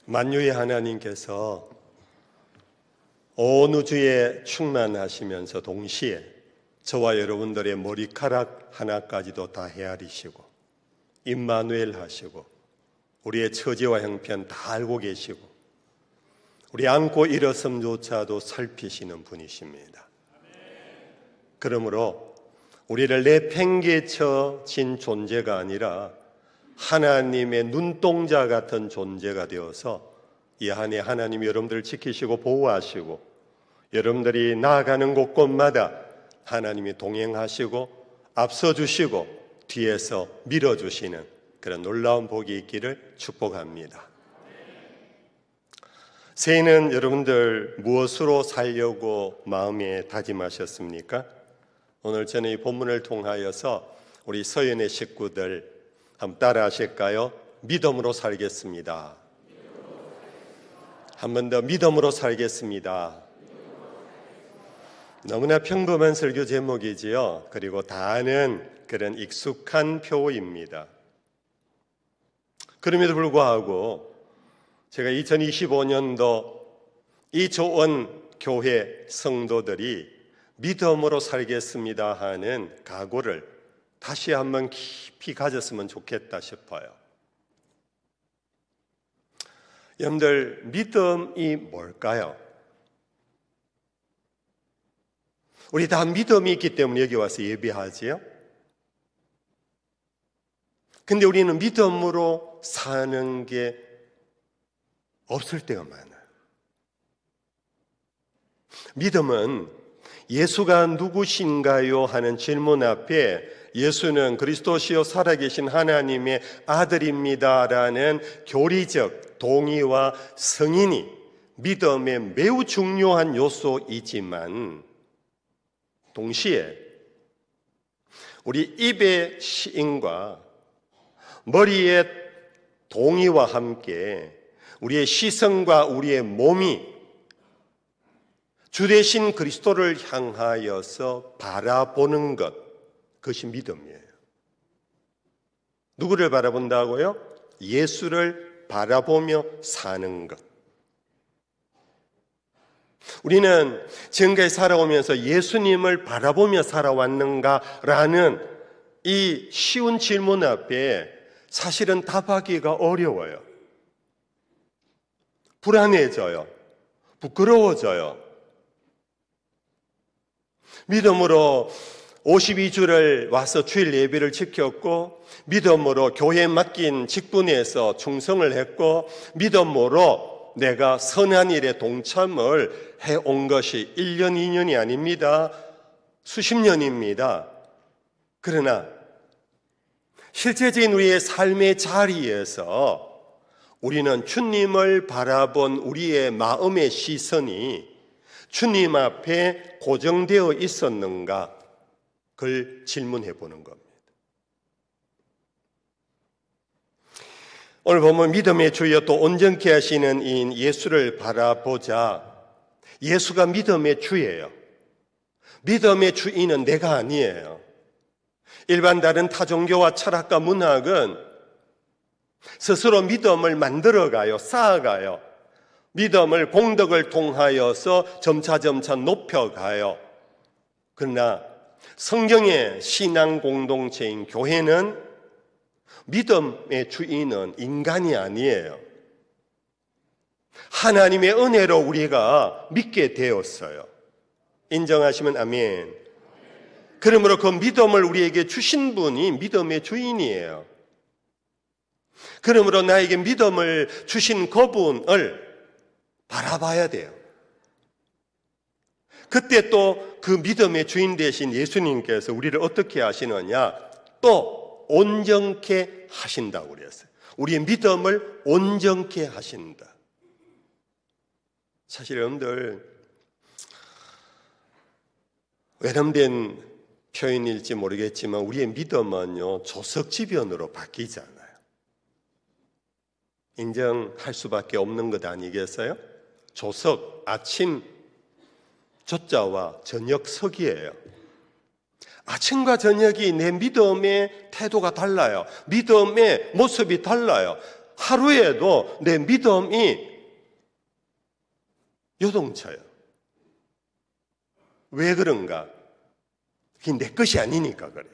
만유의 하나님께서 온 우주에 충만하시면서 동시에 저와 여러분들의 머리카락 하나까지도 다 헤아리시고 임마누엘 하시고 우리의 처지와 형편 다 알고 계시고 우리 안고 일어섬조차도 살피시는 분이십니다. 그러므로 우리를 내팽개쳐진 존재가 아니라 하나님의 눈동자 같은 존재가 되어서 이 한 해 하나님이 여러분들을 지키시고 보호하시고 여러분들이 나아가는 곳곳마다 하나님이 동행하시고 앞서주시고 뒤에서 밀어주시는 그런 놀라운 복이 있기를 축복합니다. 새해는 여러분들 무엇으로 살려고 마음에 다짐하셨습니까? 오늘 저는 이 본문을 통하여서 우리 서연의 식구들 한번 따라 하실까요? 믿음으로 살겠습니다. 한 번 더 믿음으로 살겠습니다. 너무나 평범한 설교 제목이지요. 그리고 다 아는 그런 익숙한 표입니다. 그럼에도 불구하고 제가 2025년도 이 좋은 교회 성도들이 믿음으로 살겠습니다 하는 각오를 다시 한번 깊이 가졌으면 좋겠다 싶어요. 여러분들, 믿음이 뭘까요? 우리 다 믿음이 있기 때문에 여기 와서 예배하지요? 근데 우리는 믿음으로 사는 게 없을 때가 많아요. 믿음은 예수가 누구신가요? 하는 질문 앞에 예수는 그리스도시요 살아계신 하나님의 아들입니다라는 교리적 동의와 승인이 믿음의 매우 중요한 요소이지만 동시에 우리 입의 시인과 머리의 동의와 함께 우리의 시선과 우리의 몸이 주 대신 그리스도를 향하여서 바라보는 것, 그것이 믿음이에요. 누구를 바라본다고요? 예수를 바라보며 사는 것. 우리는 지금까지 살아오면서 예수님을 바라보며 살아왔는가라는 이 쉬운 질문 앞에 사실은 답하기가 어려워요. 불안해져요. 부끄러워져요. 믿음으로 52주를 와서 주일 예배를 지켰고 믿음으로 교회에 맡긴 직분에서 충성을 했고 믿음으로 내가 선한 일에 동참을 해온 것이 1년, 2년이 아닙니다. 수십 년입니다. 그러나 실제적인 우리의 삶의 자리에서 우리는 주님을 바라본 우리의 마음의 시선이 주님 앞에 고정되어 있었는가? 그걸 질문해 보는 겁니다. 오늘 보면 믿음의 주여 또 온전케 하시는 이인 예수를 바라보자. 예수가 믿음의 주예요. 믿음의 주인은 내가 아니에요. 일반 다른 타종교와 철학과 문학은 스스로 믿음을 만들어가요. 쌓아가요. 믿음을 공덕을 통하여서 점차점차 높여가요. 그러나 성경의 신앙 공동체인 교회는 믿음의 주인은 인간이 아니에요. 하나님의 은혜로 우리가 믿게 되었어요. 인정하시면 아멘. 그러므로 그 믿음을 우리에게 주신 분이 믿음의 주인이에요. 그러므로 나에게 믿음을 주신 그분을 바라봐야 돼요. 그때 또 그 믿음의 주인 되신 예수님께서 우리를 어떻게 하시느냐? 또 온전케 하신다고 그랬어요. 우리의 믿음을 온전케 하신다. 사실 여러분들 외람된 표현일지 모르겠지만 우리의 믿음은요 조석지변으로 바뀌잖아요. 인정할 수밖에 없는 것 아니겠어요? 조석, 아침 조자와 저녁 석이에요. 아침과 저녁이 내 믿음의 태도가 달라요. 믿음의 모습이 달라요. 하루에도 내 믿음이 요동쳐요. 왜 그런가? 그게 내 것이 아니니까 그래요.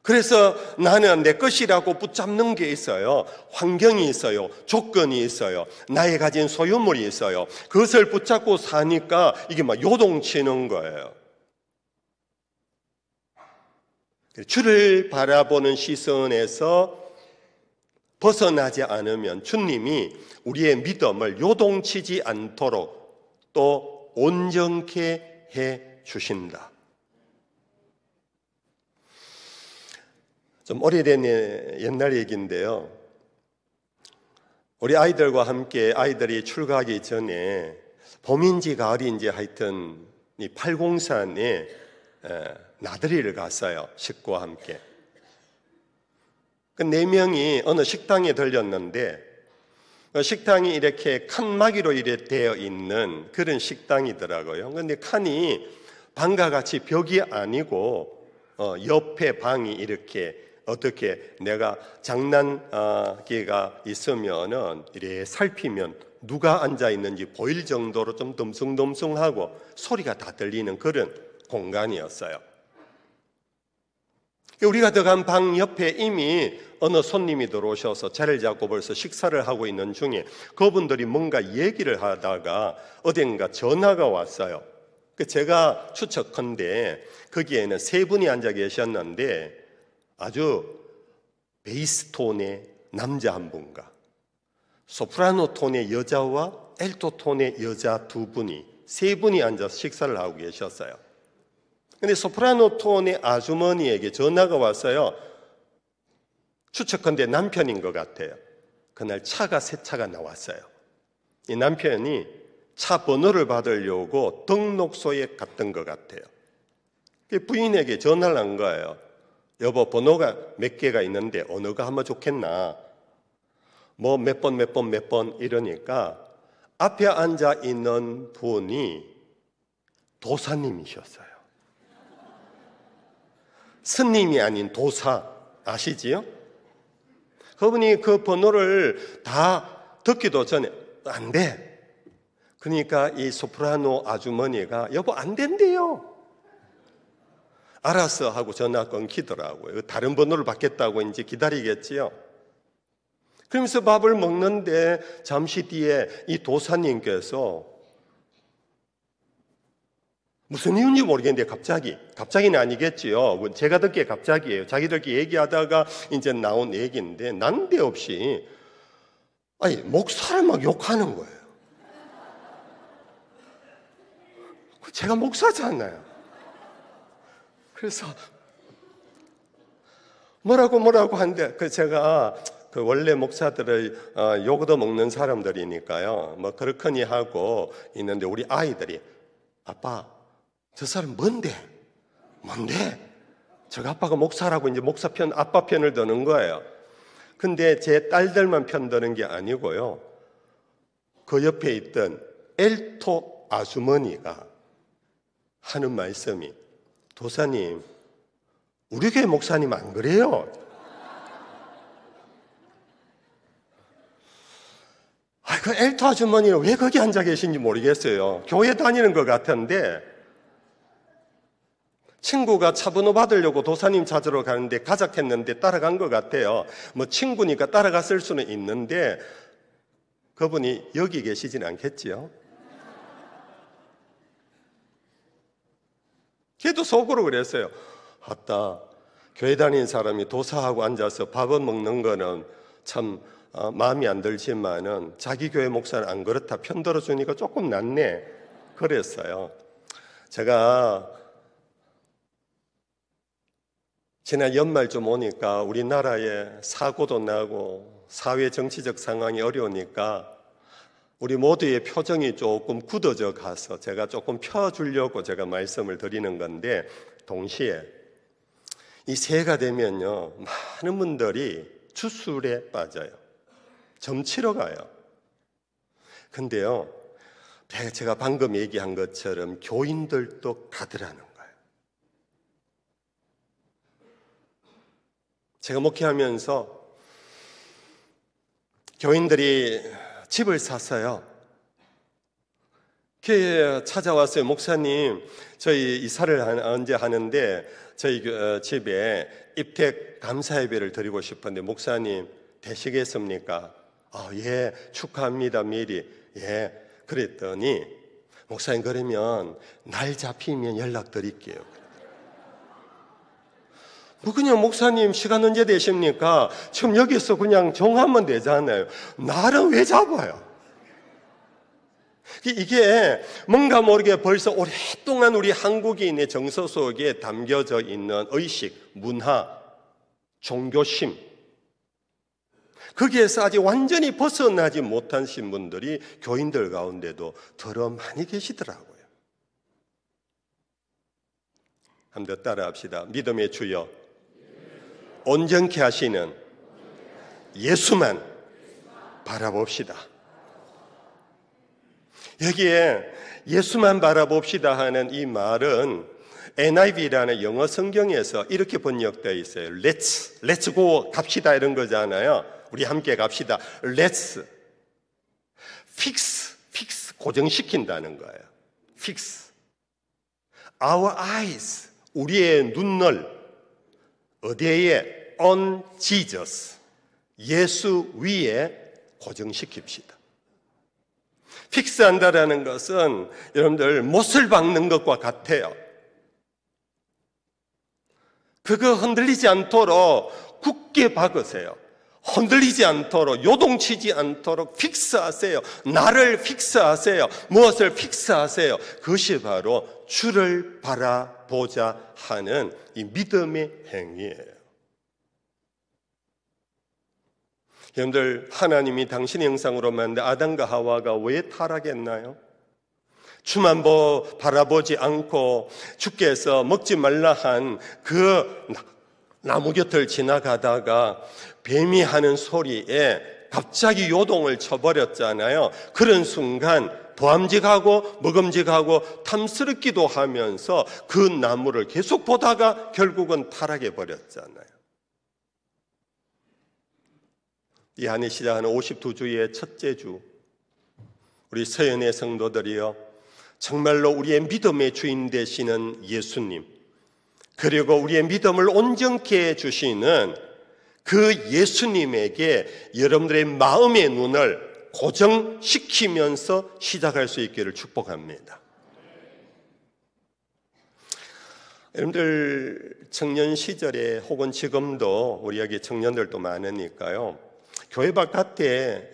그래서 나는 내 것이라고 붙잡는 게 있어요. 환경이 있어요. 조건이 있어요. 나의 가진 소유물이 있어요. 그것을 붙잡고 사니까 이게 막 요동치는 거예요. 주를 바라보는 시선에서 벗어나지 않으면 주님이 우리의 믿음을 요동치지 않도록 또 온전케 해 주신다. 좀 오래된 옛날 얘기인데요. 우리 아이들과 함께 아이들이 출가하기 전에 봄인지 가을인지 하여튼 이 팔공산에 나들이를 갔어요. 식구와 함께. 그 4명이 어느 식당에 들렸는데 그 식당이 이렇게 칸막이로 이렇게 되어 있는 그런 식당이더라고요. 그런데 칸이 방과 같이 벽이 아니고 옆에 방이 이렇게 어떻게 내가 장난기가 있으면은 이렇게 살피면 누가 앉아 있는지 보일 정도로 좀 덤숭덤숭하고 소리가 다 들리는 그런 공간이었어요. 우리가 들어간 방 옆에 이미 어느 손님이 들어오셔서 자리를 잡고 벌써 식사를 하고 있는 중에 그분들이 뭔가 얘기를 하다가 어딘가 전화가 왔어요. 제가 추측컨대 거기에는 3분이 앉아 계셨는데 아주 베이스 톤의 남자 한 분과 소프라노 톤의 여자와 엘토 톤의 여자 2분이 3분이 앉아서 식사를 하고 계셨어요. 근데 소프라노 톤의 아주머니에게 전화가 왔어요. 추측컨대 남편인 것 같아요. 그날 차가 3차가 나왔어요. 이 남편이 차 번호를 받으려고 등록소에 갔던 것 같아요. 부인에게 전화를 한 거예요. 여보, 번호가 몇 개가 있는데 어느 거 하면 좋겠나? 뭐 몇 번 이러니까 앞에 앉아 있는 분이 도사님이셨어요. 스님이 아닌 도사 아시지요? 그분이 그 번호를 다 듣기도 전에 안 돼. 그러니까 이 소프라노 아주머니가 여보 안 된대요. 알았어 하고 전화 끊기더라고요. 다른 번호를 받겠다고 이제 기다리겠지요. 그러면서 밥을 먹는데 잠시 뒤에 이 도사님께서 무슨 이유인지 모르겠는데 갑자기는 아니겠지요. 제가 듣기에 갑자기예요. 자기들끼리 얘기하다가 이제 나온 얘기인데 난데없이 목사를 막 욕하는 거예요. 제가 목사잖아요. 그래서 뭐라고 하는데 제가 원래 목사들을 욕도 먹는 사람들이니까요. 뭐 그렇거니 하고 있는데 우리 아이들이 아빠 저 사람 뭔데? 저 아빠가 목사라고 이제 목사 편, 아빠 편을 드는 거예요. 근데 제 딸들만 편 드는 게 아니고요. 그 옆에 있던 엘토 아주머니가 하는 말씀이 도사님, 우리 교회 목사님 안 그래요? 그 엘토 아주머니는 왜 거기 앉아 계신지 모르겠어요. 교회 다니는 것 같은데 친구가 차 번호 받으려고 도사님 찾으러 가는데 가작했는데 따라간 것 같아요. 뭐 친구니까 따라갔을 수는 있는데 그분이 여기 계시진 않겠지요. 걔도 속으로 그랬어요. 아따, 교회 다니는 사람이 도사하고 앉아서 밥은 먹는 거는 참 마음이 안 들지만은 자기 교회 목사는 안 그렇다 편 들어주니까 조금 낫네 그랬어요. 제가 지난 연말쯤 오니까 우리나라에 사고도 나고 사회 정치적 상황이 어려우니까 우리 모두의 표정이 조금 굳어져 가서 제가 조금 펴주려고 제가 말씀을 드리는 건데 동시에 이 새해가 되면요 많은 분들이 주술에 빠져요. 점치러 가요. 근데요 제가 방금 얘기한 것처럼 교인들도 가더라는 거예요. 제가 목회하면서 교인들이 집을 샀어요. 교회에 찾아왔어요. 목사님, 저희 이사를 언제 하는데 저희 집에 입택 감사 예배를 드리고 싶은데 목사님 되시겠습니까? 예, 축하합니다. 미리. 예, 그랬더니 목사님 그러면 날 잡히면 연락드릴게요. 뭐 그냥 목사님 시간 언제 되십니까? 지금 여기서 그냥 정하면 되잖아요. 나를 왜 잡아요? 이게 뭔가 모르게 벌써 오랫동안 우리 한국인의 정서 속에 담겨져 있는 의식, 문화, 종교심, 거기에서 아직 완전히 벗어나지 못하신 분들이 교인들 가운데도 더러 많이 계시더라고요. 한번 더 따라합시다. 믿음의 주여, 온전케 하시는 예수만 바라봅시다. 여기에 예수만 바라봅시다 하는 이 말은 NIV라는 영어 성경에서 이렇게 번역되어 있어요. Let's go 갑시다 이런 거잖아요. 우리 함께 갑시다. Let's fix 고정시킨다는 거예요. Fix our eyes, 우리의 눈을 어디에? On Jesus, 예수 위에 고정시킵시다. 픽스한다라는 것은 여러분들 못을 박는 것과 같아요. 그거 흔들리지 않도록 굳게 박으세요. 흔들리지 않도록, 요동치지 않도록 픽스하세요. 나를 픽스하세요. 무엇을 픽스하세요? 그것이 바로 주를 바라보자 하는 이 믿음의 행위예요. 여러분들, 하나님이 당신의 형상으로 만든 아담과 하와가 왜 타락했나요? 주만 바라보지 않고 주께서 먹지 말라 한 그 나무 곁을 지나가다가 뱀이 하는 소리에 갑자기 요동을 쳐버렸잖아요. 그런 순간 보암직하고 먹음직하고 탐스럽기도 하면서 그 나무를 계속 보다가 결국은 타락해 버렸잖아요. 이 한해 시작하는 52주의 첫째 주, 우리 서연의 성도들이요, 정말로 우리의 믿음의 주인 되시는 예수님, 그리고 우리의 믿음을 온전케 해주시는 그 예수님에게 여러분들의 마음의 눈을 고정시키면서 시작할 수 있기를 축복합니다. 여러분들 청년 시절에 혹은 지금도 우리 여기 청년들도 많으니까요, 교회 바깥에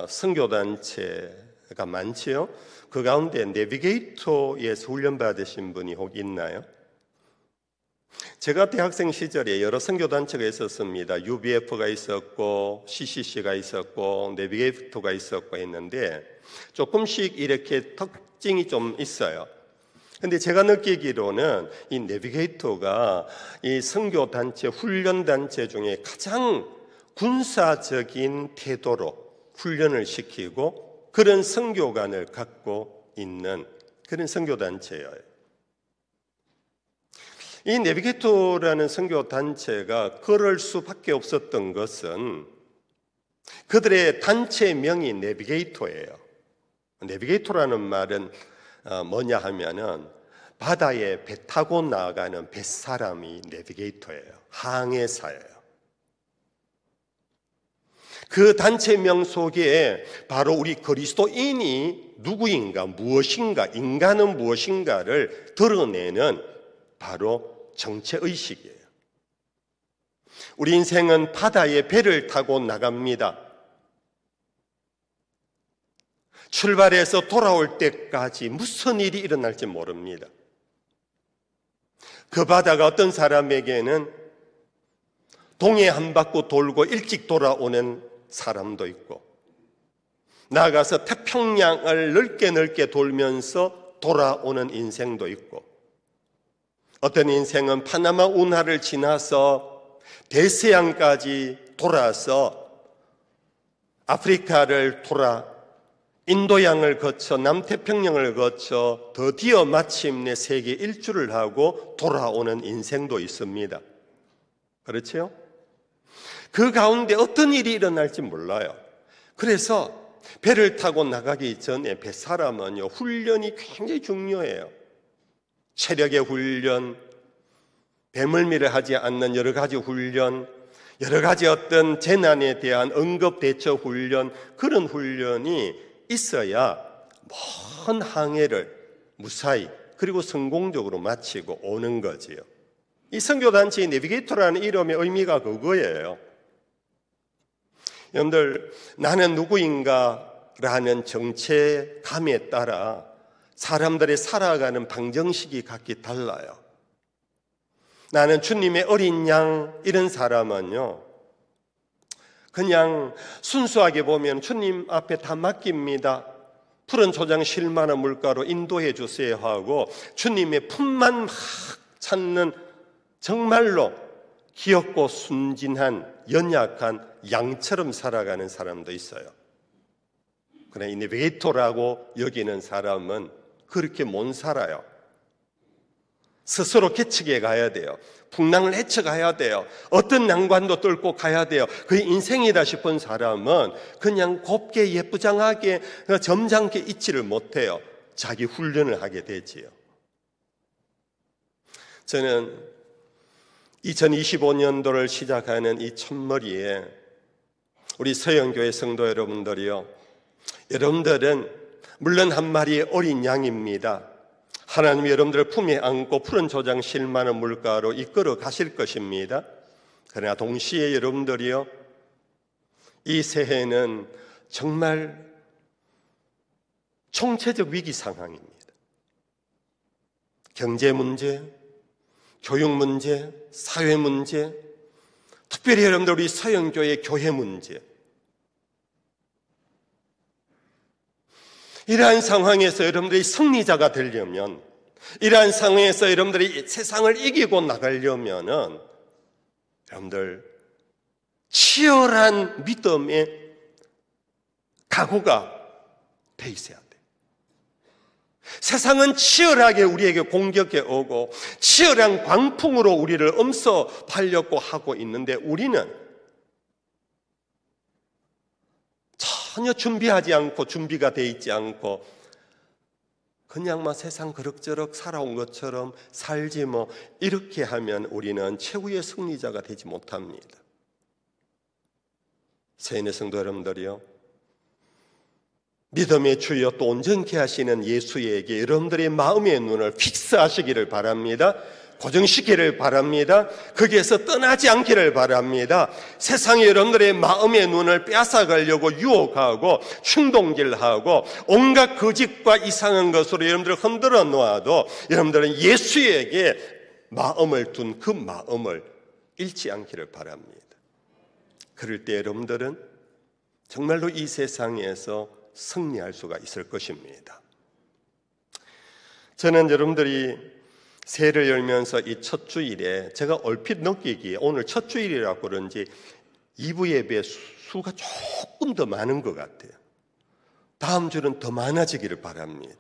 선교단체가 많지요. 그 가운데 내비게이터에서 훈련받으신 분이 혹 있나요? 제가 대학생 시절에 여러 선교단체가 있었습니다. UBF가 있었고 CCC가 있었고 내비게이터가 있었고 했는데 조금씩 이렇게 특징이 좀 있어요. 근데 제가 느끼기로는 이 내비게이터가 이 선교단체, 훈련단체 중에 가장 군사적인 태도로 훈련을 시키고 그런 선교관을 갖고 있는 그런 선교단체예요. 이 내비게이터라는 선교단체가 그럴 수밖에 없었던 것은 그들의 단체명이 내비게이터예요. 내비게이터라는 말은 뭐냐 하면은 바다에 배 타고 나가는 뱃사람이 내비게이터예요. 항해사예요. 그 단체명 속에 바로 우리 그리스도인이 누구인가, 무엇인가, 인간은 무엇인가를 드러내는 바로 정체의식이에요. 우리 인생은 바다에 배를 타고 나갑니다. 출발해서 돌아올 때까지 무슨 일이 일어날지 모릅니다. 그 바다가 어떤 사람에게는 동해 한 바퀴 돌고 일찍 돌아오는 사람도 있고, 나아가서 태평양을 넓게 돌면서 돌아오는 인생도 있고, 어떤 인생은 파나마 운하를 지나서 대서양까지 돌아서 아프리카를 돌아 인도양을 거쳐 남태평양을 거쳐 드디어 마침내 세계 일주를 하고 돌아오는 인생도 있습니다. 그렇죠? 그 가운데 어떤 일이 일어날지 몰라요. 그래서 배를 타고 나가기 전에 뱃사람은요, 훈련이 굉장히 중요해요. 체력의 훈련, 배멀미를 하지 않는 여러 가지 훈련, 여러 가지 어떤 재난에 대한 응급 대처 훈련, 그런 훈련이 있어야 먼 항해를 무사히 그리고 성공적으로 마치고 오는 거지요. 이 선교단체의 내비게이터라는 이름의 의미가 그거예요. 여러분들, 나는 누구인가라는 정체감에 따라 사람들의 살아가는 방정식이 각기 달라요. 나는 주님의 어린 양, 이런 사람은요, 그냥 순수하게 보면 주님 앞에 다 맡깁니다. 푸른 초장 실만한 물가로 인도해 주세요 하고 주님의 품만 막 찾는 정말로 귀엽고 순진한 연약한 양처럼 살아가는 사람도 있어요. 그러나 이 내비게이터라고 여기는 사람은 그렇게 못 살아요. 스스로 개척해 가야 돼요. 풍랑을 헤쳐가야 돼요. 어떤 난관도 뚫고 가야 돼요. 그게 인생이다 싶은 사람은 그냥 곱게 예쁘장하게 점잖게 있지를 못해요. 자기 훈련을 하게 되지요. 저는 2025년도를 시작하는 이 첫머리에 우리 서영교회 성도 여러분들이요, 여러분들은 물론 한 마리의 어린 양입니다. 하나님이 여러분들을 품에 안고 푸른 초장 실만한 물가로 이끌어 가실 것입니다. 그러나 동시에 여러분들이요, 이 새해는 정말 총체적 위기 상황입니다. 경제 문제, 교육 문제, 사회 문제, 특별히 여러분들 우리 서영교회 교회 문제, 이러한 상황에서 여러분들이 승리자가 되려면, 이러한 상황에서 여러분들이 세상을 이기고 나가려면은 여러분들 치열한 믿음의 각오가 돼 있어야 돼요. 세상은 치열하게 우리에게 공격해 오고 치열한 광풍으로 우리를 엄습하려고 하고 있는데 우리는 전혀 준비하지 않고 준비가 돼 있지 않고 그냥 막 세상 그럭저럭 살아온 것처럼 살지 뭐, 이렇게 하면 우리는 최후의 승리자가 되지 못합니다. 새인의 성도 여러분들이요, 믿음의 주여 또 온전케 하시는 예수에게 여러분들의 마음의 눈을 픽스하시기를 바랍니다. 고정시키기를 바랍니다. 거기에서 떠나지 않기를 바랍니다. 세상에 여러분들의 마음의 눈을 빼앗아가려고 유혹하고 충동질하고 온갖 거짓과 이상한 것으로 여러분들을 흔들어 놓아도 여러분들은 예수에게 마음을 둔 그 마음을 잃지 않기를 바랍니다. 그럴 때 여러분들은 정말로 이 세상에서 승리할 수가 있을 것입니다. 저는 여러분들이 새해를 열면서 이 첫 주일에 제가 얼핏 느끼기에 오늘 첫 주일이라고 그런지 2부 예배 수가 조금 더 많은 것 같아요. 다음 주는 더 많아지기를 바랍니다.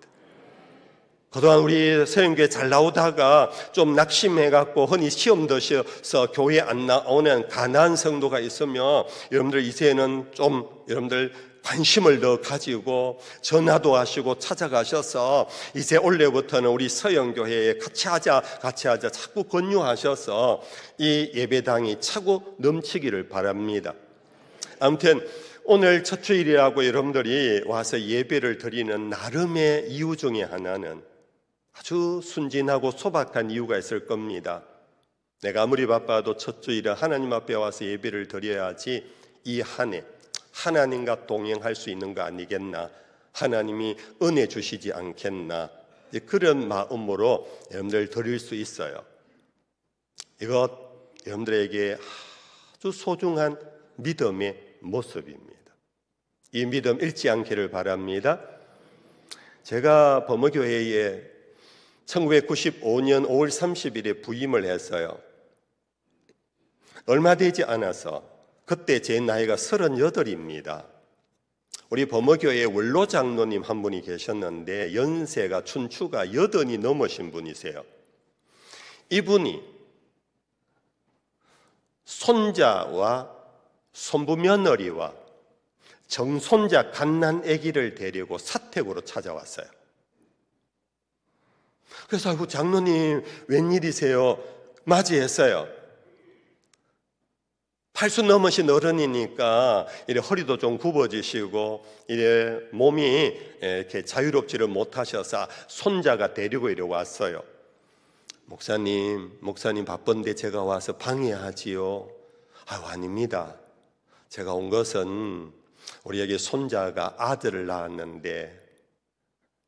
그동안 우리 서영교회 잘 나오다가 좀 낙심해갖고 흔히 시험 드셔서 교회 안 나오는 가난한 성도가 있으면 여러분들 이제는 좀 여러분들 관심을 더 가지고 전화도 하시고 찾아가셔서 이제 올해부터는 우리 서영교회에 같이 하자 자꾸 권유하셔서 이 예배당이 차고 넘치기를 바랍니다. 아무튼 오늘 첫 주일이라고 여러분들이 와서 예배를 드리는 나름의 이유 중에 하나는 아주 순진하고 소박한 이유가 있을 겁니다. 내가 아무리 바빠도 첫 주일에 하나님 앞에 와서 예배를 드려야지 이 한 해 하나님과 동행할 수 있는 거 아니겠나, 하나님이 은혜 주시지 않겠나, 그런 마음으로 여러분들 드릴 수 있어요. 이것 여러분들에게 아주 소중한 믿음의 모습입니다. 이 믿음 잃지 않기를 바랍니다. 제가 범어교회에 1995년 5월 30일에 부임을 했어요. 얼마 되지 않아서 그때 제 나이가 38입니다. 우리 범어교회에 원로 장로님 한 분이 계셨는데 연세가 춘추가 80이 넘으신 분이세요. 이분이 손자와 손부 며느리와 정손자 갓난 아기를 데리고 사택으로 찾아왔어요. 그래서 아이고 장로님 웬일이세요? 맞이했어요. 80 넘으신 어른이니까 이래 허리도 좀 굽어지시고 이래 몸이 이렇게 자유롭지를 못하셔서 손자가 데리고 이래 왔어요. 목사님 바쁜데 제가 와서 방해하지요. 아유 아닙니다. 제가 온 것은 우리에게 손자가 아들을 낳았는데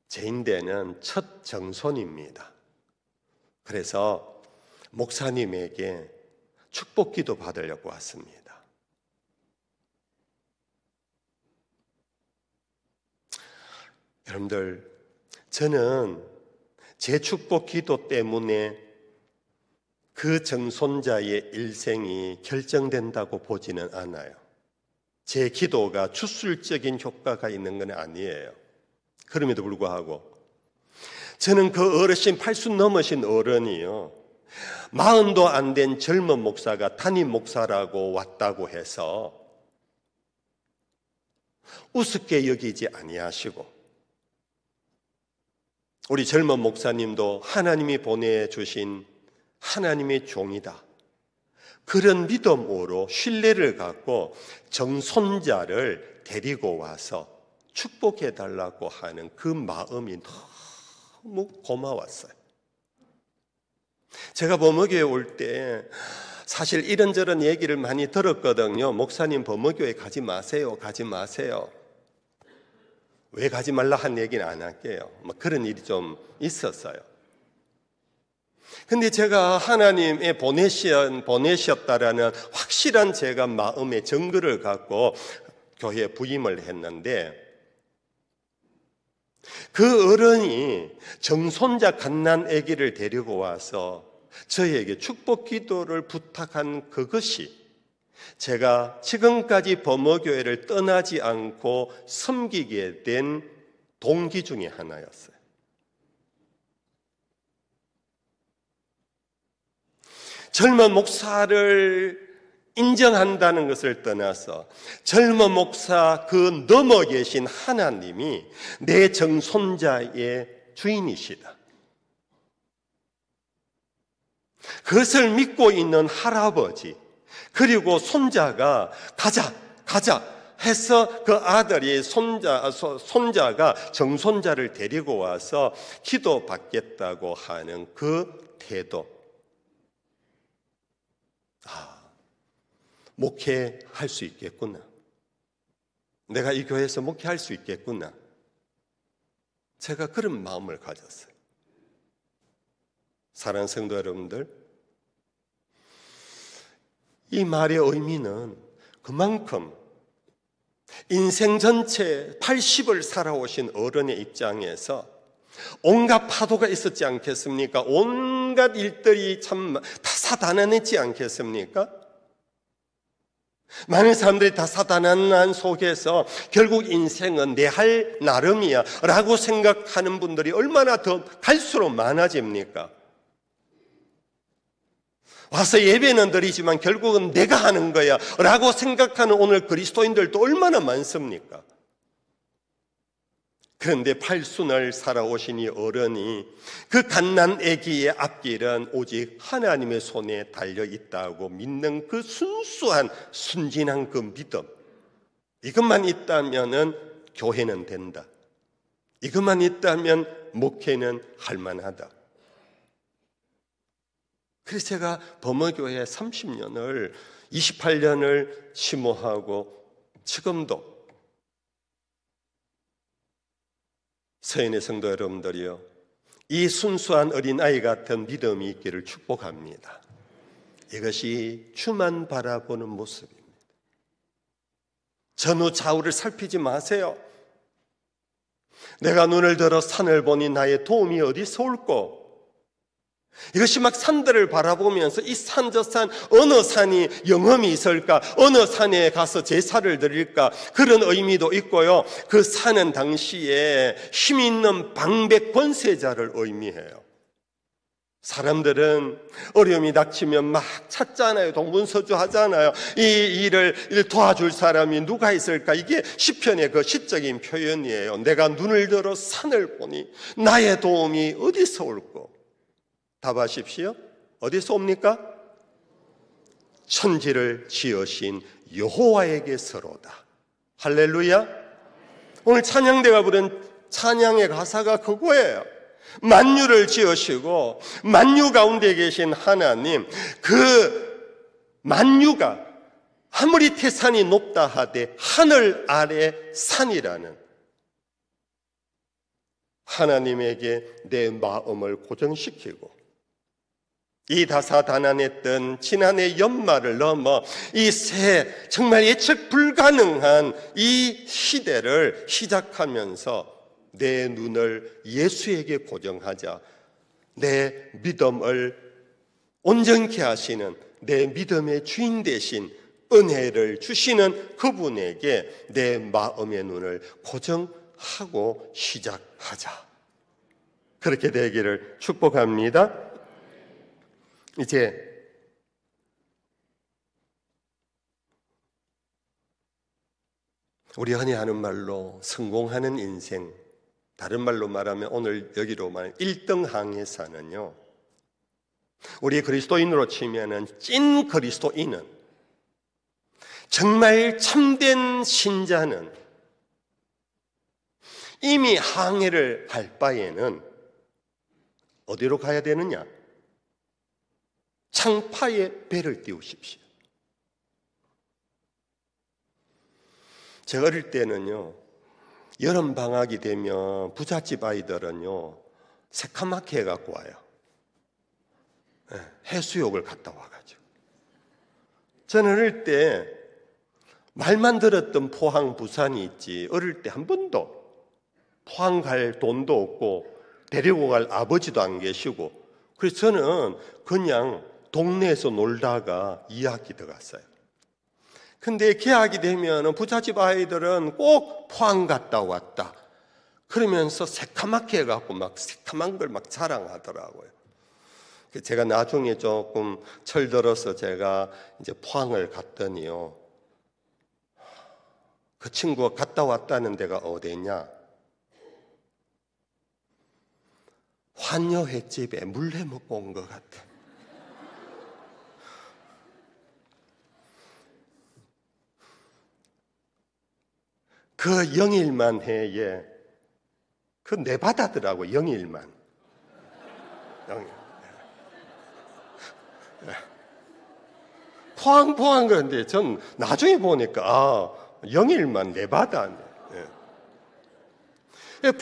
제 인대는 첫 정손입니다. 그래서 목사님에게 축복기도 받으려고 왔습니다. 여러분들, 저는 제 축복기도 때문에 그 정손자의 일생이 결정된다고 보지는 않아요. 제 기도가 추술적인 효과가 있는 건 아니에요. 그럼에도 불구하고 저는 그 어르신 80 넘으신 어른이요 40도 안 된 젊은 목사가 담임 목사라고 왔다고 해서 우습게 여기지 아니하시고 우리 젊은 목사님도 하나님이 보내주신 하나님의 종이다. 그런 믿음으로 신뢰를 갖고 정손자를 데리고 와서 축복해달라고 하는 그 마음이 너무 고마웠어요. 제가 범어교에 올 때 사실 이런저런 얘기를 많이 들었거든요. 목사님 범어교에 가지 마세요. 가지 마세요. 왜 가지 말라 한 얘기는 안 할게요. 그런 일이 좀 있었어요. 근데 제가 하나님의 보내셨다라는 확실한 제가 마음의 증거를 갖고 교회에 부임을 했는데 그 어른이 정손자 갓난 아기를 데리고 와서 저희에게 축복 기도를 부탁한 그것이 제가 지금까지 범어교회를 떠나지 않고 섬기게 된 동기 중에 하나였어요. 젊은 목사를 인정한다는 것을 떠나서 젊은 목사 그 넘어 계신 하나님이 내 정손자의 주인이시다. 그것을 믿고 있는 할아버지 그리고 손자가 가자 해서 그 아들이 손자가 정손자를 데리고 와서 기도 받겠다고 하는 그 태도. 목회할 수 있겠구나. 내가 이 교회에서 목회할 수 있겠구나. 제가 그런 마음을 가졌어요. 사랑하는 성도 여러분들, 이 말의 의미는 그만큼 인생 전체 80을 살아오신 어른의 입장에서 온갖 파도가 있었지 않겠습니까? 온갖 일들이 참 다사다난했지 않겠습니까? 많은 사람들이 다사다난한 속에서 결국 인생은 내 할 나름이야 라고 생각하는 분들이 얼마나 더 갈수록 많아집니까? 와서 예배는 드리지만 결국은 내가 하는 거야 라고 생각하는 오늘 그리스도인들도 얼마나 많습니까? 그런데 팔순을 살아오신 이 어른이 그 갓난 아기의 앞길은 오직 하나님의 손에 달려있다고 믿는 그 순수한 순진한 그 믿음, 이것만 있다면 교회는 된다. 이것만 있다면 목회는 할만하다. 그래서 제가 범어교회 30년을 28년을 심호하고 지금도 서인의 성도 여러분들이요, 이 순수한 어린아이 같은 믿음이 있기를 축복합니다. 이것이 주만 바라보는 모습입니다. 전후 좌우를 살피지 마세요. 내가 눈을 들어 산을 보니 나의 도움이 어디서 올꼬? 이것이 막 산들을 바라보면서 이 산 저 산 어느 산이 영험이 있을까? 어느 산에 가서 제사를 드릴까? 그런 의미도 있고요. 그 산은 당시에 힘 있는 방백 권세자를 의미해요. 사람들은 어려움이 닥치면 막 찾잖아요. 동분서주 하잖아요. 이 일을 도와줄 사람이 누가 있을까? 이게 시편의 그 시적인 표현이에요. 내가 눈을 들어 산을 보니 나의 도움이 어디서 올꼬? 답하십시오. 어디서 옵니까? 천지를 지으신 여호와에게서로다. 할렐루야. 오늘 찬양대가 부른 찬양의 가사가 그거예요. 만유를 지으시고 만유 가운데 계신 하나님, 그 만유가 아무리 태산이 높다 하되 하늘 아래 산이라는 하나님에게 내 마음을 고정시키고 이 다사다난했던 지난해 연말을 넘어 이 새 정말 예측 불가능한 이 시대를 시작하면서 내 눈을 예수에게 고정하자. 내 믿음을 온전케 하시는 내 믿음의 주인 되신 은혜를 주시는 그분에게 내 마음의 눈을 고정하고 시작하자. 그렇게 되기를 축복합니다. 이제 우리 흔히 하는 말로 성공하는 인생, 다른 말로 말하면 오늘 여기로 말하면 1등 항해사는요, 우리 그리스도인으로 치면은 찐 그리스도인은, 정말 참된 신자는 이미 항해를 할 바에는 어디로 가야 되느냐? 창파에 배를 띄우십시오. 제가 어릴 때는요, 여름 방학이 되면 부잣집 아이들은요 새카맣게 해갖고 와요. 해수욕을 갔다 와가지고. 저는 어릴 때 말만 들었던 포항, 부산이 있지 어릴 때 한 번도 포항 갈 돈도 없고 데리고 갈 아버지도 안 계시고, 그래서 저는 그냥 동네에서 놀다가 2학기 들어갔어요. 근데 개학이 되면 부잣집 아이들은 꼭 포항 갔다 왔다 그러면서 새카맣게 해갖고 막 새카만 걸 막 자랑하더라고요. 제가 나중에 조금 철들어서 제가 이제 포항을 갔더니요, 그 친구가 갔다 왔다는 데가 어디냐? 환여 횟집에 물회 먹고 온 것 같아. 그 영일만 해에 그 내바다더라고. 영일만. 영일. 포항 그런데 전 나중에 보니까 영일만 내바다네.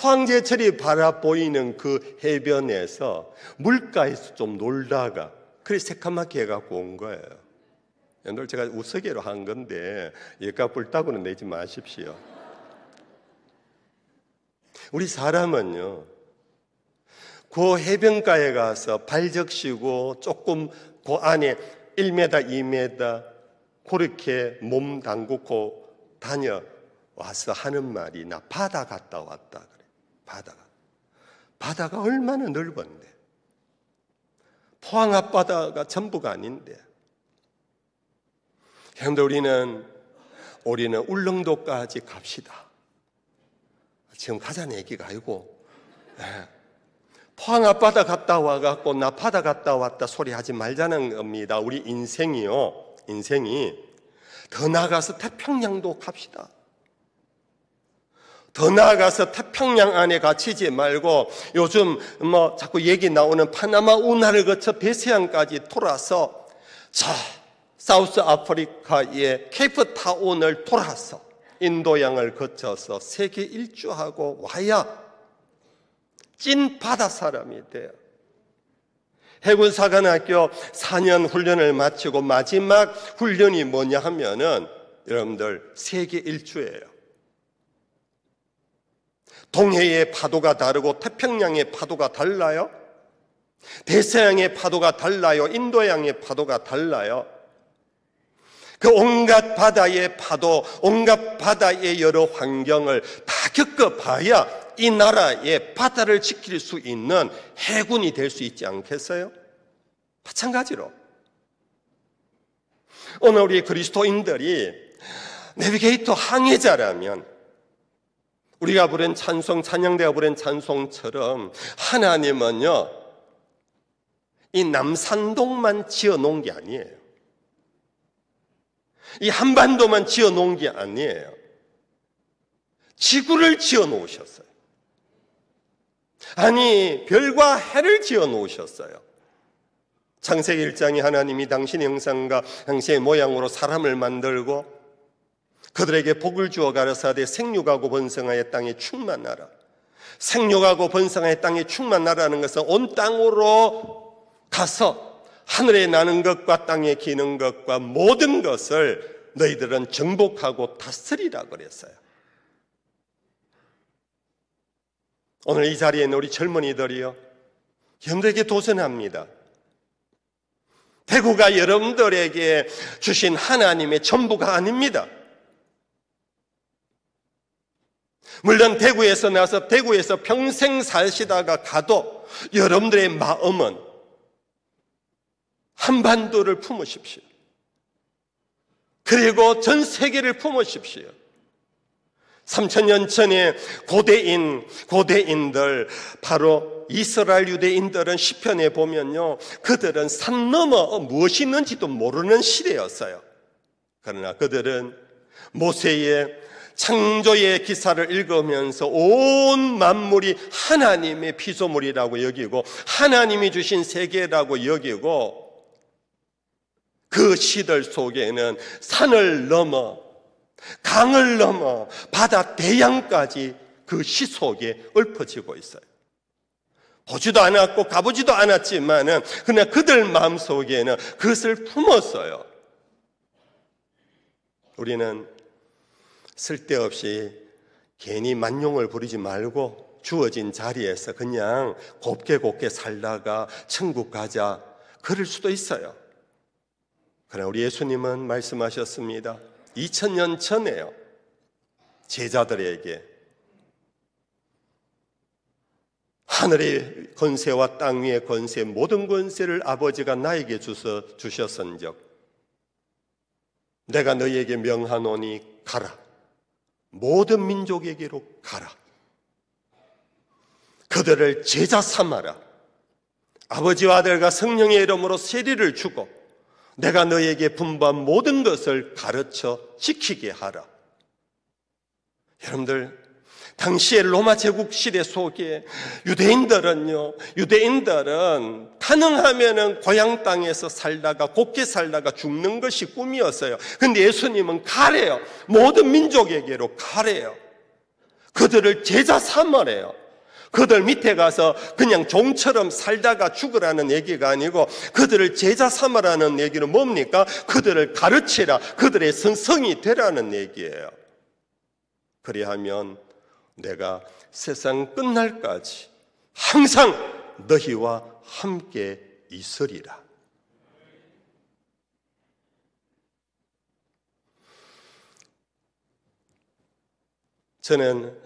포항제철이 바라보이는 그 해변에서 물가에서 좀 놀다가 그래 새카맣게 해갖고 온 거예요. 오늘 제가 우스개로 한 건데 얘가 불따구는 내지 마십시오. 우리 사람은요, 그 해변가에 가서 발 적시고 조금 그 안에 1m, 2m 그렇게 몸 담그고 다녀와서 하는 말이 나 바다 갔다 왔다 그래. 바다가 얼마나 넓은데, 포항 앞바다가 전부가 아닌데. 그런데 우리는 울릉도까지 갑시다. 지금 가자는 얘기가 아니고, 포항 앞바다 갔다 와갖고 나 바다 갔다 왔다 소리 하지 말자는 겁니다. 우리 인생이 더 나아가서 태평양도 갑시다. 더 나아가서 태평양 안에 갇히지 말고 요즘 자꾸 얘기 나오는 파나마 운하를 거쳐 대서양까지 돌아서 사우스 아프리카의 케이프타운을 돌아서 인도양을 거쳐서 세계 일주하고 와야 찐 바다 사람이 돼요. 해군사관학교 4년 훈련을 마치고 마지막 훈련이 뭐냐 하면은 여러분들 세계 일주예요. 동해의 파도가 다르고 태평양의 파도가 달라요. 대서양의 파도가 달라요. 인도양의 파도가 달라요. 그 온갖 바다의 파도, 온갖 바다의 여러 환경을 다 겪어봐야 이 나라의 바다를 지킬 수 있는 해군이 될 수 있지 않겠어요? 마찬가지로 오늘 우리 그리스도인들이 내비게이터 항해자라면 우리가 부른 찬송, 찬양대가 부른 찬송처럼 하나님은요, 이 남산동만 지어 놓은 게 아니에요. 이 한반도만 지어 놓은 게 아니에요. 지구를 지어 놓으셨어요. 아니, 별과 해를 지어 놓으셨어요. 창세기 1장에 하나님이 당신의 형상과 당신의 모양으로 사람을 만들고 그들에게 복을 주어 가라사대 생육하고 번성하여 땅에 충만하라. 생육하고 번성하여 땅에 충만하라는 것은 온 땅으로 가서 하늘에 나는 것과 땅에 기는 것과 모든 것을 너희들은 정복하고 다스리라 그랬어요. 오늘 이 자리에 있는 우리 젊은이들이요, 여러분들에게 도전합니다. 대구가 여러분들에게 주신 하나님의 전부가 아닙니다. 물론 대구에서 나서 대구에서 평생 사시다가 가도 여러분들의 마음은 한반도를 품으십시오. 그리고 전 세계를 품으십시오. 3000년 전에 고대인들, 바로 이스라엘 유대인들은 시편에 보면요, 그들은 산 넘어 무엇이 있는지도 모르는 시대였어요. 그러나 그들은 모세의 창조의 기사를 읽으면서 온 만물이 하나님의 피조물이라고 여기고 하나님이 주신 세계라고 여기고, 그 시들 속에는 산을 넘어 강을 넘어 바다 대양까지 그 시 속에 읊어지고 있어요. 보지도 않았고 가보지도 않았지만은 그냥 그들 마음속에는 그것을 품었어요. 우리는 쓸데없이 괜히 만용을 부리지 말고 주어진 자리에서 그냥 곱게 살다가 천국 가자, 그럴 수도 있어요. 그러나 우리 예수님은 말씀하셨습니다. 2000년 전에요, 제자들에게 하늘의 권세와 땅 위의 권세, 모든 권세를 아버지가 나에게 주셨은즉 내가 너희에게 명하노니 가라, 모든 민족에게로 가라, 그들을 제자 삼아라, 아버지와 아들과 성령의 이름으로 세리를 주고 내가 너희에게 분부한 모든 것을 가르쳐 지키게 하라. 여러분들, 당시의 로마 제국 시대 속에 유대인들은 가능하면은 고향 땅에서 살다가 곱게 살다가 죽는 것이 꿈이었어요. 근데 예수님은 가래요. 모든 민족에게로 가래요. 그들을 제자 삼으래요. 그들 밑에 가서 그냥 종처럼 살다가 죽으라는 얘기가 아니고 그들을 제자 삼으라는 얘기는 뭡니까? 그들을 가르치라, 그들의 선성이 되라는 얘기예요. 그리하면 내가 세상 끝날까지 항상 너희와 함께 있으리라. 저는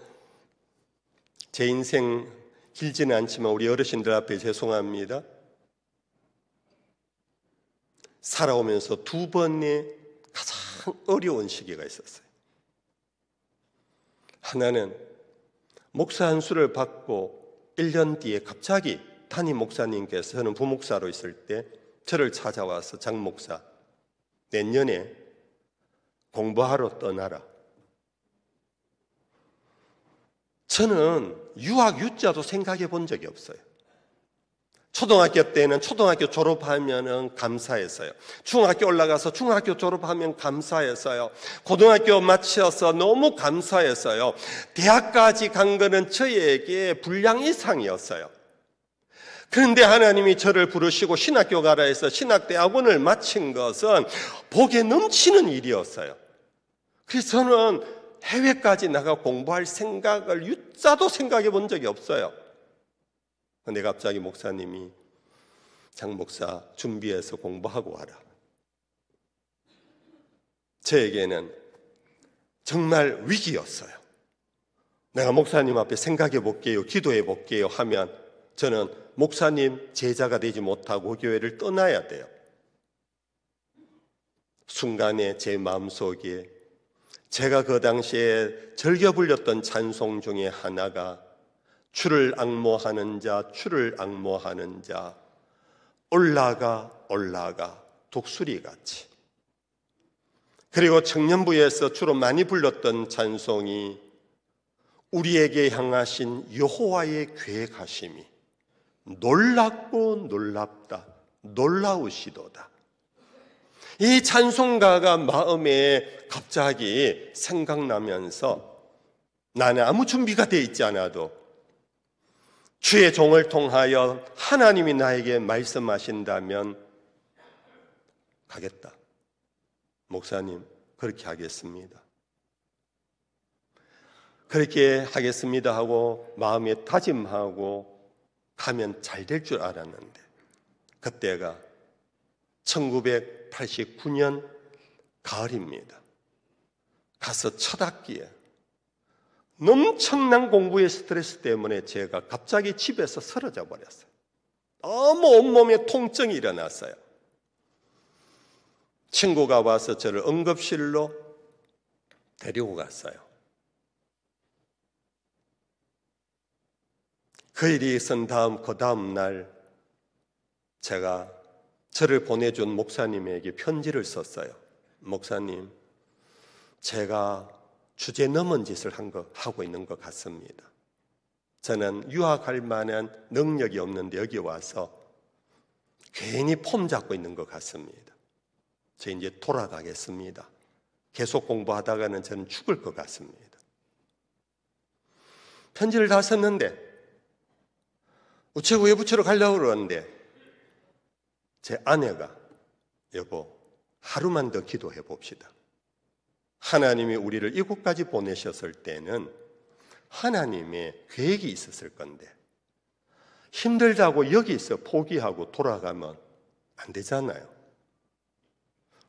제 인생 길지는 않지만 우리 어르신들 앞에 죄송합니다. 살아오면서 2번의 가장 어려운 시기가 있었어요. 하나는 목사 한 수를 받고 1년 뒤에 갑자기 담임 목사님께서, 저는 부목사로 있을 때 저를 찾아와서 장 목사, 내년에 공부하러 떠나라. 저는 유학 유자도 생각해 본 적이 없어요. 초등학교 때는 초등학교 졸업하면 감사했어요. 중학교 올라가서 중학교 졸업하면 감사했어요. 고등학교 마쳐서 너무 감사했어요. 대학까지 간 거는 저에게 분량 이상이었어요. 그런데 하나님이 저를 부르시고 신학교 가라 해서 신학대학원을 마친 것은 복에 넘치는 일이었어요. 그래서 저는 해외까지 나가 공부할 생각을 유자도 생각해 본 적이 없어요. 근데 갑자기 목사님이 장 목사 준비해서 공부하고 와라. 저에게는 정말 위기였어요. 내가 목사님 앞에 생각해 볼게요, 기도해 볼게요 하면 저는 목사님 제자가 되지 못하고 교회를 떠나야 돼요. 순간에 제 마음속에 제가 그 당시에 즐겨 불렸던 찬송 중에 하나가 주를 앙모하는 자, 주를 앙모하는 자, 올라가 올라가 독수리같이. 그리고 청년부에서 주로 많이 불렀던 찬송이 우리에게 향하신 여호와의 계획하심이 놀랍고 놀랍다, 놀라우시도다. 이 찬송가가 마음에 갑자기 생각나면서 나는 아무 준비가 되어 있지 않아도 주의 종을 통하여 하나님이 나에게 말씀하신다면 가겠다. 목사님, 그렇게 하겠습니다. 그렇게 하겠습니다 하고 마음에 다짐하고 가면 잘 될 줄 알았는데 그때가 1989년 가을입니다. 가서 첫 학기에 엄청난 공부의 스트레스 때문에 제가 갑자기 집에서 쓰러져 버렸어요. 너무 온몸에 통증이 일어났어요. 친구가 와서 저를 응급실로 데리고 갔어요. 그 일이 있은 그 다음 날 제가 저를 보내준 목사님에게 편지를 썼어요. 목사님, 제가 주제 넘은 짓을 하고 있는 것 같습니다. 저는 유학할 만한 능력이 없는데 여기 와서 괜히 폼 잡고 있는 것 같습니다. 저 이제 돌아가겠습니다. 계속 공부하다가는 저는 죽을 것 같습니다. 편지를 다 썼는데 우체국 외부처로 가려고 그러는데 제 아내가 여보, 하루만 더 기도해 봅시다. 하나님이 우리를 이곳까지 보내셨을 때는 하나님의 계획이 있었을 건데 힘들다고 여기서 포기하고 돌아가면 안 되잖아요.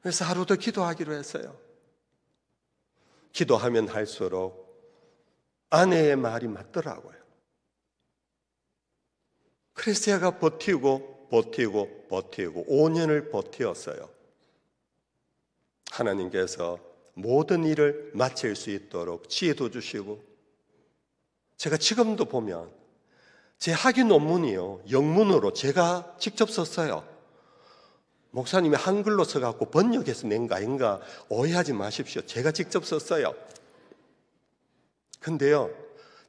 그래서 하루 더 기도하기로 했어요. 기도하면 할수록 아내의 말이 맞더라고요. 그래서 제가 버티고 5년을 버티었어요. 하나님께서 모든 일을 마칠 수 있도록 지혜도 주시고, 제가 지금도 보면 제 학위 논문이요, 영문으로 제가 직접 썼어요. 목사님이 한글로 써갖고 번역해서 낸 거 아닌가 오해하지 마십시오. 제가 직접 썼어요. 근데요,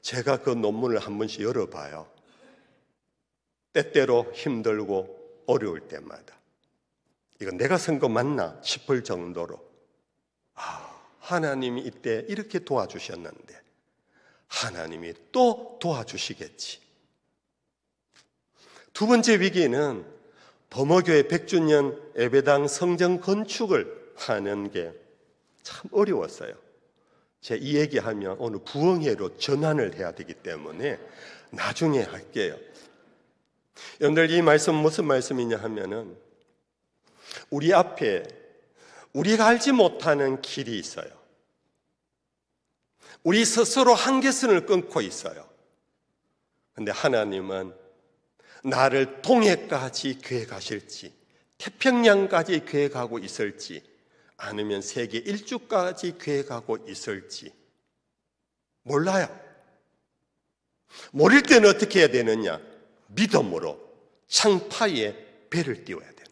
제가 그 논문을 한 번씩 열어봐요. 때때로 힘들고 어려울 때마다 이거 내가 쓴 거 맞나 싶을 정도로 하나님이 이때 이렇게 도와주셨는데 하나님이 또 도와주시겠지. 두 번째 위기는 범어교회 100주년 예배당 성전 건축을 하는 게 참 어려웠어요. 제가 이 얘기하면 오늘 부흥회로 전환을 해야 되기 때문에 나중에 할게요. 여러분들, 이 말씀 무슨 말씀이냐 하면은 우리 앞에 우리가 알지 못하는 길이 있어요. 우리 스스로 한계선을 끊고 있어요. 그런데 하나님은 나를 동해까지 계획하실지, 태평양까지 계획하고 있을지, 아니면 세계 일주까지 계획하고 있을지 몰라요. 모를 때는 어떻게 해야 되느냐? 믿음으로 창파에 배를 띄워야 되는 거예요.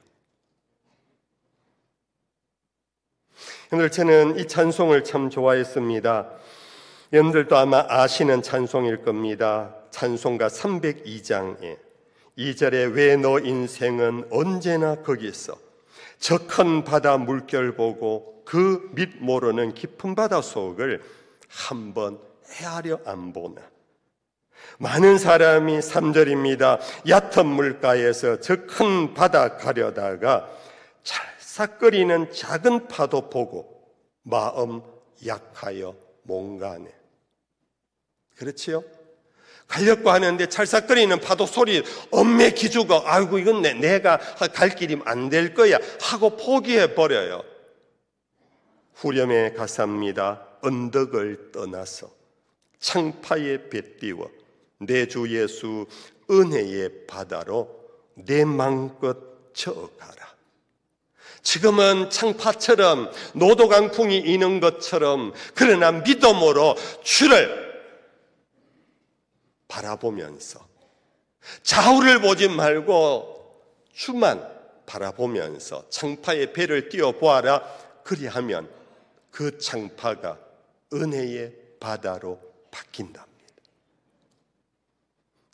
여러분들, 저는 이 찬송을 참 좋아했습니다. 여러분들도 아마 아시는 찬송일 겁니다. 찬송가 302장에 2절에 왜 너 인생은 언제나 거기 있어 저 큰 바다 물결 보고 그 밑 모르는 깊은 바다 속을 한번 헤아려 안 보나. 많은 사람이 3절입니다. 얕은 물가에서 저 큰 바다 가려다가 찰싹거리는 작은 파도 보고 마음 약하여 몽가네. 그렇지요? 가려고 하는데 찰싹거리는 파도 소리 엄매 기죽어 아이고 이건 내가 갈 길이 안 될 거야 하고 포기해버려요. 후렴에 가사입니다. 언덕을 떠나서 창파에 배 띄워 내 주 예수 은혜의 바다로 내 마음껏 저어가라. 지금은 창파처럼 노도 강풍이 이는 것처럼, 그러나 믿음으로 주를 바라보면서 좌우를 보지 말고 주만 바라보면서 창파의 배를 띄워 보아라. 그리하면 그 창파가 은혜의 바다로 바뀐답니다.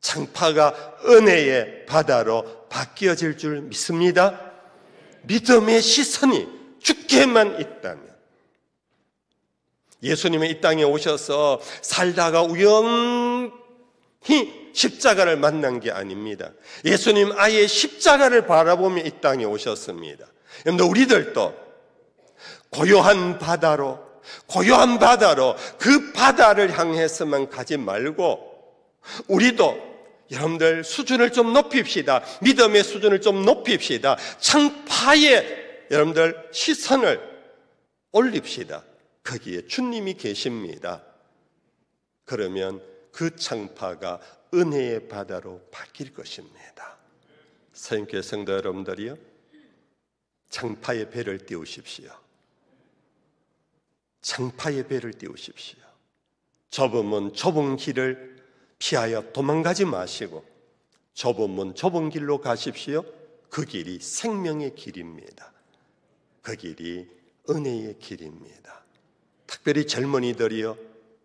창파가 은혜의 바다로 바뀌어질 줄 믿습니다. 믿음의 시선이 주께만 있다면, 예수님은 이 땅에 오셔서 살다가 우연히 십자가를 만난 게 아닙니다. 예수님 아예 십자가를 바라보며 이 땅에 오셨습니다. 여러분들, 우리들도 고요한 바다로 그 바다를 향해서만 가지 말고, 우리도 여러분들 수준을 좀 높입시다. 믿음의 수준을 좀 높입시다. 창파에 여러분들 시선을 올립시다. 거기에 주님이 계십니다. 그러면 그 창파가 은혜의 바다로 바뀔 것입니다. 사랑교회 성도 여러분들이요, 창파의 배를 띄우십시오. 창파의 배를 띄우십시오. 좁은 문 좁은 길을 피하여 도망가지 마시고 좁은 문 좁은 길로 가십시오. 그 길이 생명의 길입니다. 그 길이 은혜의 길입니다. 특별히 젊은이들이요,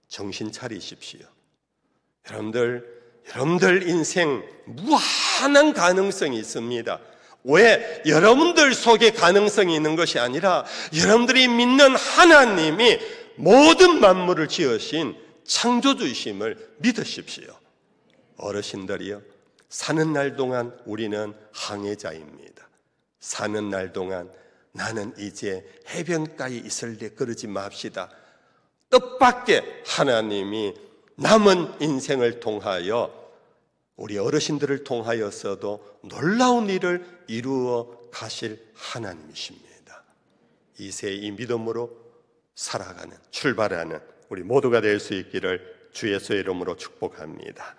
정신 차리십시오. 여러분들 인생 무한한 가능성이 있습니다. 왜? 여러분들 속에 가능성이 있는 것이 아니라 여러분들이 믿는 하나님이 모든 만물을 지으신 창조주이심을 믿으십시오. 어르신들이요, 사는 날 동안 우리는 항해자입니다. 사는 날 동안 나는 이제 해변가에 있을래 그러지 맙시다. 뜻밖의 하나님이 남은 인생을 통하여, 우리 어르신들을 통하여서도 놀라운 일을 이루어 가실 하나님이십니다. 이 세의 믿음으로 살아가는, 출발하는 우리 모두가 될 수 있기를 주 예수의 이름으로 축복합니다.